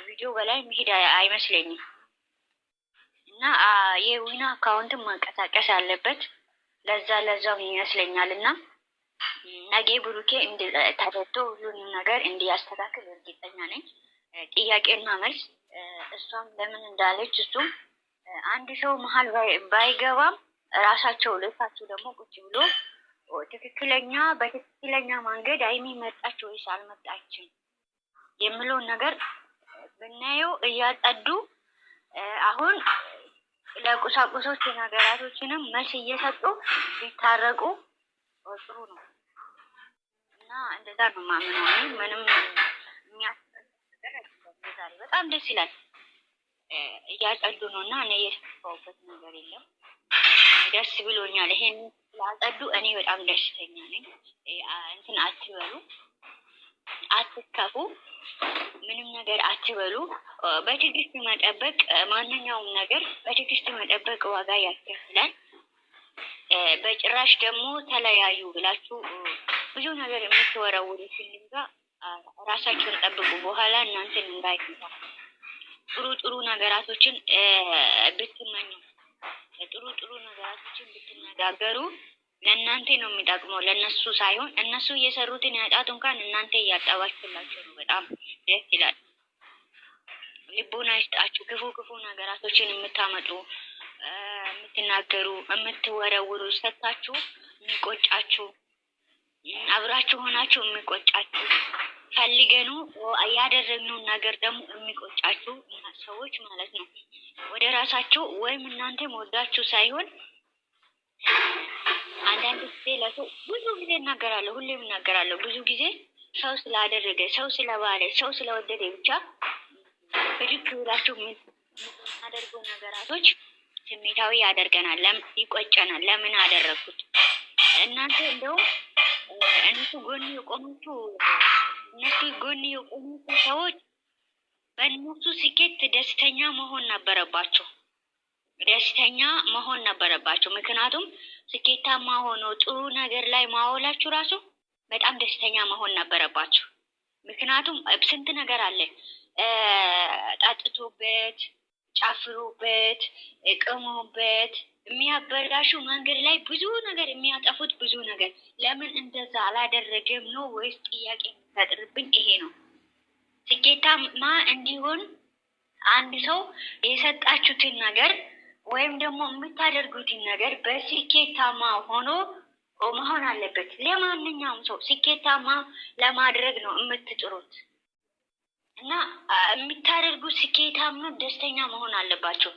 ቪዲዮ በላይ መሄድ አይመስለኝም። እና የዊና አካውንትም መንቀሳቀስ አለበት። ለዛው ይመስለኛል። እና ነገ ብሩኬ ተረድቶ ሁሉንም ነገር እንዲያስተካክል እርግጠኛ ነኝ። ጥያቄና መልስ እሷም ለምን እንዳለች እሱም አንድ ሰው መሀል ባይገባም ራሳቸው ልፋቸው ደግሞ ቁጭ ብሎ በትክክለኛ መንገድ አይሚ መጣች ወይስ አልመጣችም የሚለውን ነገር ብናየው እያጸዱ አሁን ለቁሳቁሶች ነገራቶችንም መልስ እየሰጡ ቢታረቁ ጥሩ ነው እና እንደዛ ነው ማምነው። ምንም ዛሬ በጣም ደስ ይላል። እያጸዱ ነው እና እኔ የሰፋሁበት ነገር የለም። ደስ ብሎኛል። ይሄን ስላጸዱ እኔ በጣም ደስተኛ ነኝ። እንትን አትበሉ፣ አትከፉ፣ ምንም ነገር አትበሉ። በትዕግስት መጠበቅ፣ ማንኛውም ነገር በትዕግስት መጠበቅ ዋጋ ያስከፍላል። በጭራሽ ደግሞ ተለያዩ ብላችሁ ብዙ ነገር የምትወረውሩ ሲልጋ ራሳችሁን ጠብቁ። በኋላ እናንተን እንዳይከፋ ጥሩ ነገራቶችን ብትመኙ፣ ጥሩ ነገራቶችን ብትነጋገሩ ለእናንተ ነው የሚጠቅመው፣ ለእነሱ ሳይሆን። እነሱ እየሰሩትን ያጣት እንኳን እናንተ እያጠባችሁላቸው ነው። በጣም ደስ ይላል። ልቦና ይስጣችሁ። ክፉ ነገራቶችን የምታመጡ የምትናገሩ፣ የምትወረውሩ ሰታችሁ የሚቆጫችሁ፣ አብራችሁ ሆናችሁ የሚቆጫችሁ፣ ፈልገኑ ያደረግነውን ነገር ደግሞ የሚቆጫችሁ ሰዎች ማለት ነው። ወደ ራሳችሁ ወይም እናንተ ወዳችሁ ሳይሆን አንዳንድ ጊዜ ለሰው ብዙ ጊዜ እናገራለሁ፣ ሁሌም እናገራለሁ። ብዙ ጊዜ ሰው ስላደረገ፣ ሰው ስለባለ፣ ሰው ስለወደደ ብቻ ብድግ ብላችሁ የምናደርገው ነገራቶች ስሜታዊ ያደርገናል፣ ይቆጨናል። ለምን አደረግኩት? እናንተ እንደውም እነሱ ጎን የቆሙት ሰዎች በእነሱ ስኬት ደስተኛ መሆን ነበረባቸው። ምክንያቱም ስኬታማ ሆኖ ጥሩ ነገር ላይ ማወላችሁ ራሱ በጣም ደስተኛ መሆን ነበረባችሁ። ምክንያቱም ስንት ነገር አለ ጣጥቶበት፣ ጨፍሮበት፣ ቅሞበት የሚያበላሹ መንገድ ላይ ብዙ ነገር የሚያጠፉት ብዙ ነገር። ለምን እንደዛ አላደረገም ነው ወይስ ጥያቄ የሚፈጥርብኝ ይሄ ነው። ስኬታማ እንዲሆን አንድ ሰው የሰጣችሁትን ነገር ወይም ደግሞ የምታደርጉትን ነገር በስኬታማ ሆኖ መሆን አለበት። ለማንኛውም ሰው ስኬታማ ለማድረግ ነው የምትጥሩት እና የምታደርጉት ስኬታማ ደስተኛ መሆን አለባቸው።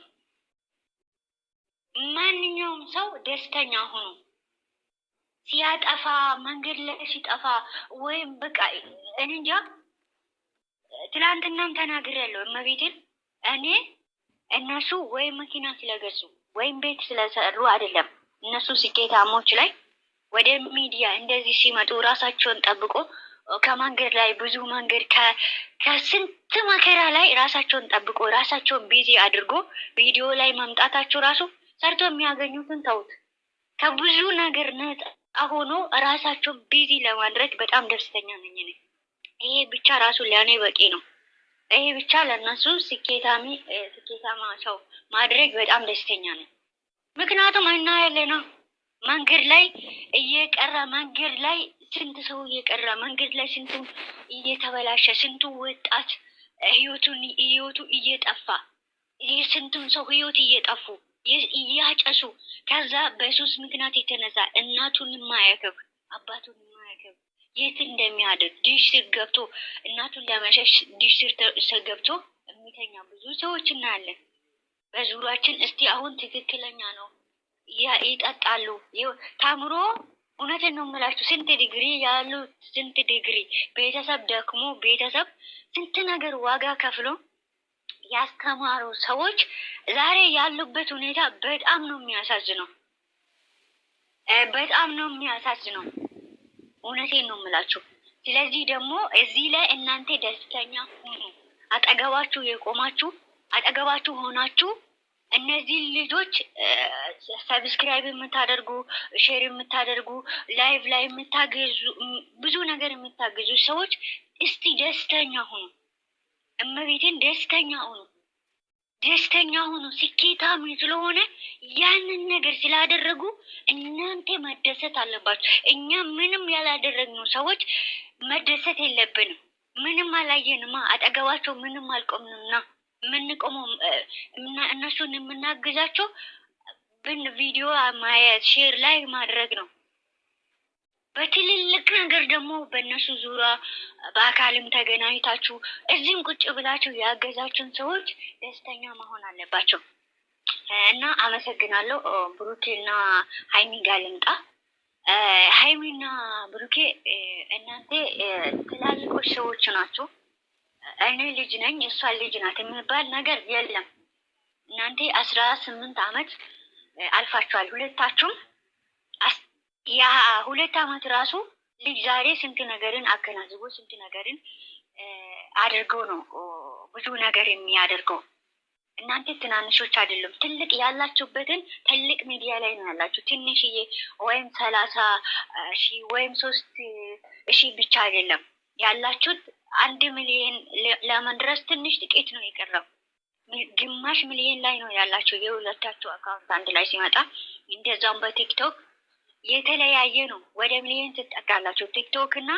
ማንኛውም ሰው ደስተኛ ሆኖ ሲያጠፋ፣ መንገድ ላይ ሲጠፋ ወይም በቃ እኔ እንጃ ትላንትናም ተናግሬያለሁ። እመቤቴን እኔ እነሱ ወይም መኪና ስለገዙ ወይም ቤት ስለሰሩ አይደለም። እነሱ ስኬታሞች ላይ ወደ ሚዲያ እንደዚህ ሲመጡ ራሳቸውን ጠብቆ ከመንገድ ላይ ብዙ መንገድ ከስንት መከራ ላይ ራሳቸውን ጠብቆ ራሳቸውን ቢዚ አድርጎ ቪዲዮ ላይ መምጣታቸው ራሱ ሰርቶ የሚያገኙትን ተውት። ከብዙ ነገር ነፃ ሆኖ ራሳቸውን ቢዚ ለማድረግ በጣም ደስተኛ ነኝ እኔ። ይሄ ብቻ ራሱ ለእኔ በቂ ነው። ይሄ ብቻ ለእነሱ ስኬታማ ሰው ማድረግ በጣም ደስተኛ ነው። ምክንያቱም እናያለና መንገድ ላይ እየቀረ መንገድ ላይ ስንት ሰው እየቀረ መንገድ ላይ ስንቱ እየተበላሸ ስንቱ ወጣት ህይወቱ እየጠፋ የስንቱን ሰው ህይወት እየጠፉ እያጨሱ ከዛ በሱስ ምክንያት የተነሳ እናቱን የማያከብር አባቱን የማያከብር የት እንደሚያድር ዲሽ ስር ገብቶ እናቱን ለመሸሽ ዲሽ ስር ገብቶ የሚተኛ ብዙ ሰዎች እናያለን በዙሪያችን። እስቲ አሁን ትክክለኛ ነው ይጠጣሉ ታምሮ እውነትን ነው የምላችሁ። ስንት ዲግሪ ያሉ ስንት ዲግሪ ቤተሰብ ደክሞ ቤተሰብ ስንት ነገር ዋጋ ከፍሎ ያስተማሩ ሰዎች ዛሬ ያሉበት ሁኔታ በጣም ነው የሚያሳዝነው። እውነቴን ነው የምላችሁ። ስለዚህ ደግሞ እዚህ ላይ እናንተ ደስተኛ ሁኑ። አጠገባችሁ የቆማችሁ አጠገባችሁ ሆናችሁ እነዚህ ልጆች ሰብስክራይብ የምታደርጉ ሼር የምታደርጉ ላይቭ ላይ የምታገዙ ብዙ ነገር የምታገዙ ሰዎች እስቲ ደስተኛ ሁኑ። እመቤቴን ደስተኛ ሁኑ፣ ደስተኛ ሁኑ። ስኬታም ስለሆነ ያንን ነገር ስላደረጉ እናንተ መደሰት አለባችሁ። እኛ ምንም ያላደረግነው ሰዎች መደሰት የለብንም። ምንም አላየንማ፣ አጠገባቸው ምንም አልቆምንምና የምንቆመው እነሱን የምናግዛቸው ቪዲዮ ማየት ሼር ላይ ማድረግ ነው። በትልልቅ ነገር ደግሞ በእነሱ ዙሪያ በአካልም ተገናኝታችሁ እዚህም ቁጭ ብላችሁ ያገዛችሁን ሰዎች ደስተኛ መሆን አለባቸው እና አመሰግናለሁ። ብሩኬና ሀይሚ ጋር ልምጣ። ሀይሚና ብሩኬ እናንተ ትላልቆች ሰዎች ናቸው። እኔ ልጅ ነኝ እሷ ልጅ ናት የሚባል ነገር የለም። እናንተ 18 ዓመት አልፋችኋል ሁለታችሁም። ያ 2 ዓመት ራሱ ልጅ ዛሬ ስንት ነገርን አገናዝቦ ስንት ነገርን አድርገው ነው ብዙ ነገር የሚያደርገው። እናንተ ትናንሾች አይደለም፣ ትልቅ ያላችሁበትን ትልቅ ሚዲያ ላይ ነው ያላችሁ። ትንሽዬ ወይም 30,000 ወይም 3,000 ብቻ አይደለም ያላችሁት። 1 ሚሊዮን ለመድረስ ትንሽ ጥቂት ነው የቀረው። ግማሽ ሚሊዮን ላይ ነው ያላችሁ የሁለታችሁ አካውንት አንድ ላይ ሲመጣ። እንደዛም በቲክቶክ የተለያየ ነው። ወደ ሚሊዮን ትጠጋላችሁ። ቲክቶክ እና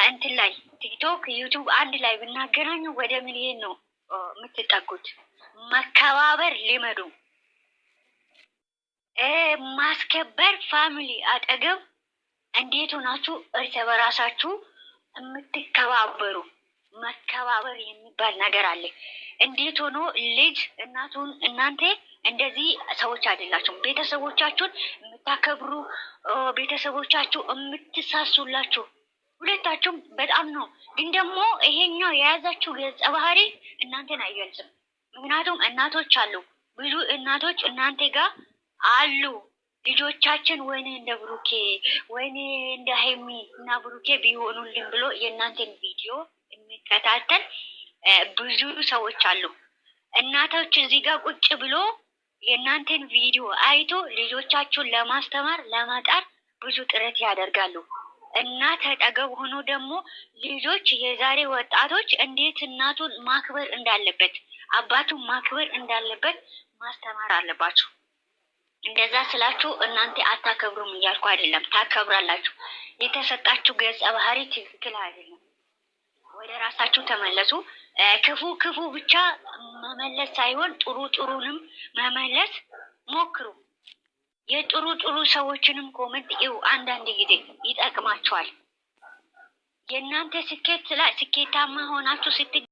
እንትን ላይ ቲክቶክ ዩቱብ አንድ ላይ ብናገናኙ ወደ ሚሊዮን ነው የምትጠጉት። መከባበር ልመዱ። ማስከበር ፋሚሊ አጠገብ እንዴት ሆናችሁ እርስ በራሳችሁ የምትከባበሩ። መከባበር የሚባል ነገር አለ። እንዴት ሆኖ ልጅ እናቱን እናንተ እንደዚህ ሰዎች አይደላችሁም። ቤተሰቦቻችሁን የምታከብሩ ቤተሰቦቻችሁ የምትሳሱላችሁ ሁለታችሁም በጣም ነው። ግን ደግሞ ይሄኛው የያዛችሁ ገጸ ባህሪ እናንተን አይገልጽም። ምክንያቱም እናቶች አሉ፣ ብዙ እናቶች እናንተ ጋር አሉ። ልጆቻችን ወይኔ እንደ ብሩኬ ወይኔ እንደ ሀይሚ እና ብሩኬ ቢሆኑልን ብሎ የእናንተን ቪዲዮ የሚከታተል ብዙ ሰዎች አሉ። እናቶች እዚህ ጋር ቁጭ ብሎ የእናንተን ቪዲዮ አይቶ ልጆቻችሁን ለማስተማር ለማጣር ብዙ ጥረት ያደርጋሉ። እናት አጠገብ ሆኖ ደግሞ ልጆች የዛሬ ወጣቶች እንዴት እናቱን ማክበር እንዳለበት አባቱን ማክበር እንዳለበት ማስተማር አለባችሁ። እንደዛ ስላችሁ እናንተ አታከብሩም እያልኩ አይደለም፣ ታከብራላችሁ። የተሰጣችሁ ገጸ ባህሪ ትክክል አይደለም። ወደ ራሳችሁ ተመለሱ። ክፉ ክፉ ብቻ መመለስ ሳይሆን ጥሩ ጥሩንም መመለስ ሞክሩ። የጥሩ ጥሩ ሰዎችንም ኮመንት ይው አንዳንድ ጊዜ ይጠቅማቸዋል። የእናንተ ስኬት ላይ ስኬታማ ሆናችሁ